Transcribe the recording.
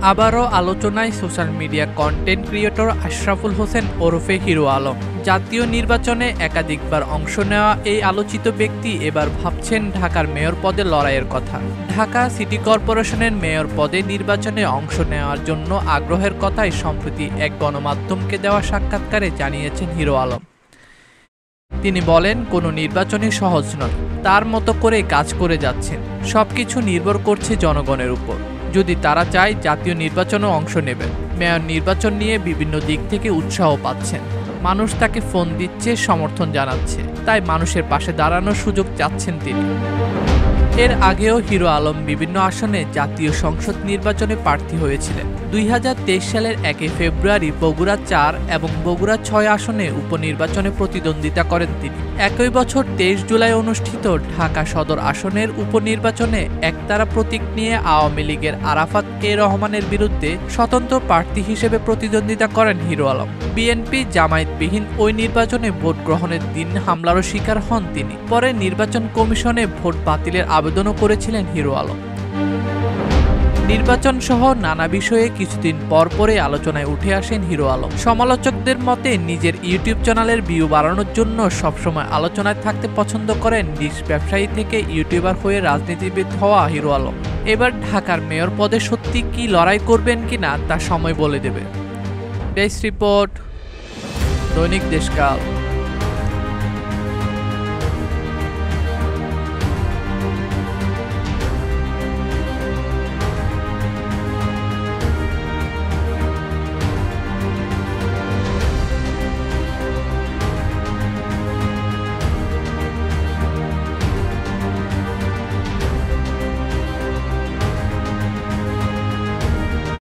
আবারও আলোচনায় social media content creator Ashraful Hossain ওরফে হিরো আলম। জাতীয় নির্বাচনে একাধিকবার অংশ নেওয়া এই আলোচিত ব্যক্তি এবার ভাবছেন ঢাকার মেয়র পদে লড়াইয়ের কথা। ঢাকা সিটি কর্পোরেশনের মেয়র পদে নির্বাচনে অংশ নেওয়ার জন্য আগ্রহের কথাই সম্প্রতি এক গণমাধ্যমকে দেওয়া সাক্ষাৎকারে জানিয়েছেন হিরো আলম। তিনি বলেন, কোনো নির্বাচনই সহজ নয়, তার মতো করে কাজ করে যাচ্ছেন। সবকিছু নির্ভর করছে জনগণের উপর। যদি তারা চায় জাতীয় নির্বাচনেও অংশ নেবেন। মেয়র নির্বাচন নিয়ে বিভিন্ন দিক থেকে উৎসাহ পাচ্ছেন। মানুষ তাকে ফোন দিচ্ছে, সমর্থন জানাচ্ছে, তাই মানুষের পাশে দাঁড়ানোর সুযোগ চাচ্ছেন তিনি। এর আগেও হিরো আলম বিভিন্ন আসনে জাতীয় সংসদ নির্বাচনে প্রার্থী হয়েছিলেন। 2023 সালের 1 ফেব্রুয়ারি বগুড়া 4 এবং বগুড়া 6 আসনে উপনির্বাচনে প্রতিদ্বন্দ্বিতা করেন তিনি। একই বছর 23 জুলাই অনুষ্ঠিত ঢাকা সদর আসনের উপনির্বাচনে একতারা প্রতীক নিয়ে আওয়ামী লীগের আরাফাত এ রহমানের বিরুদ্ধে স্বতন্ত্র প্রার্থী হিসেবে প্রতিদ্বন্দ্বিতা করেন হিরো আলম। বিএনপি জামায়াতবিহীন ওই নির্বাচনে ভোট গ্রহণের দিন হামলারও শিকার হন তিনি। পরে নির্বাচন কমিশনে ভোট বাতিলের আবেদনও করেছিলেন হিরো আলম। নির্বাচন সহ নানা বিষয়ে কিছুদিন পরপরই আলোচনায় উঠে আসেন হিরো আলম। সমালোচকদের মতে নিজের ইউটিউব চ্যানেলের ভিউ বাড়ানোর জন্য সবসময় আলোচনায় থাকতে পছন্দ করেন ডিশ ব্যবসায়ী থেকে ইউটিউবার হয়ে রাজনীতিবিদ হওয়া হিরো আলম। এবার ঢাকার মেয়র পদে সত্যি কি লড়াই করবেন কিনা তা সময় বলে দেবে। ডেস্ক রিপোর্ট, দৈনিক দেশকাল।